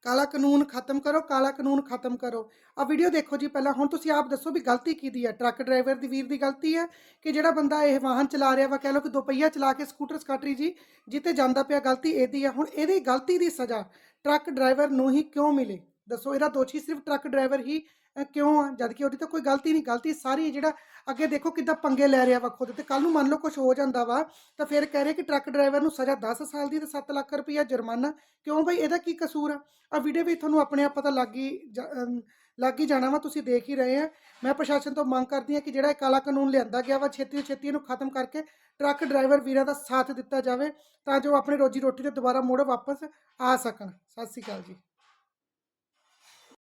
ਕਾਲਾ ਕਾਨੂੰਨ ਖਤਮ ਕਰੋ, ਕਾਲਾ ਕਾਨੂੰਨ ਖਤਮ ਕਰੋ। ਆ ਵੀਡੀਓ ਦੇਖੋ ਜੀ ਪਹਿਲਾਂ। ਹੁਣ ਤੁਸੀਂ ਆਪ ਦੱਸੋ ਵੀ ਗਲਤੀ ਕਿਹਦੀ ਹੈ? ਟਰੱਕ ਡਰਾਈਵਰ ਦੀ ਵੀਰ ਦੀ ਗਲਤੀ ਹੈ ਕਿ ਜਿਹੜਾ ਬੰਦਾ ਇਹ ਵਾਹਨ ਚਲਾ ਰਿਹਾ ਵਾ, ਕਹਿ ਲਓ ਕਿ ਦੋਪਹੀਆ ਚਲਾ ਕੇ ਸਕੂਟਰ ਸਕਾਟਰੀ ਜੀ ਜਿੱਤੇ ਜਾਂਦਾ ਪਿਆ, ਗਲਤੀ ਇਹਦੀ ਹੈ। ਹੁਣ ਇਹਦੀ ਗਲਤੀ ਦੀ ਸਜ਼ਾ ਟਰੱਕ ਡਰਾਈਵਰ ਨੂੰ ਹੀ ਕਿਉਂ ਮਿਲੇ? ਦੱਸੋ, ਇਹਦਾ ਦੋਸ਼ੀ ਸਿਰਫ ਟਰੱਕ ਡਰਾਈਵਰ ਹੀ ਕਿਉਂ ਆ, ਜਦ ਕਿ ਉਹਦੀ ਤਾਂ ਕੋਈ ਗਲਤੀ ਨਹੀਂ। ਗਲਤੀ ਸਾਰੀ ਜਿਹੜਾ ਅੱਗੇ ਦੇਖੋ ਕਿੱਦਾਂ ਪੰਗੇ ਲੈ ਰਿਹਾ ਵਾ ਖੁਦ, ਤੇ ਕੱਲ ਨੂੰ ਮੰਨ ਲਓ ਕੁਝ ਹੋ ਜਾਂਦਾ ਵਾ ਤਾਂ ਫਿਰ ਕਹਿ ਰਹੇ ਕਿ ਟਰੱਕ ਡਰਾਈਵਰ ਨੂੰ ਸਜ਼ਾ 10 ਸਾਲ ਦੀ ਤੇ 7 ਲੱਖ ਰੁਪਈਆ ਜੁਰਮਾਨਾ। ਕਿਉਂ ਬਈ, ਇਹਦਾ ਕੀ ਕਸੂਰ ਆ? ਆ ਵੀਡੀਓ ਵੀ ਤੁਹਾਨੂੰ ਆਪਣੇ ਆਪ ਪਤਾ ਲੱਗ ਹੀ ਜਾਣਾ ਵਾ, ਤੁਸੀਂ ਦੇਖ ਹੀ ਰਹੇ ਆ। ਮੈਂ ਪ੍ਰਸ਼ਾਸਨ ਤੋਂ ਮੰਗ ਕਰਦੀ ਹਾਂ ਕਿ ਜਿਹੜਾ ਇਹ ਕਾਲਾ ਕਾਨੂੰਨ ਲਿਆਂਦਾ ਗਿਆ ਵਾ, ਛੇਤੀ ਤੋਂ ਛੇਤੀ ਇਹਨੂੰ ਖਤਮ ਕਰਕੇ ਟਰੱਕ ਡਰਾਈਵਰ ਵੀਰਾਂ ਦਾ ਸਾਥ ਦਿੱਤਾ ਜਾਵੇ ਤਾਂ ਜੋ ਆਪਣੇ ਰੋਜੀ ਰੋਟੀ ਤੇ ਦੁਬਾਰਾ ਮੁੜ ਵਾਪਸ ਆ ਸਕਣ। ਸਤਿ ਸ਼੍ਰੀ ਅਕਾਲ ਜੀ।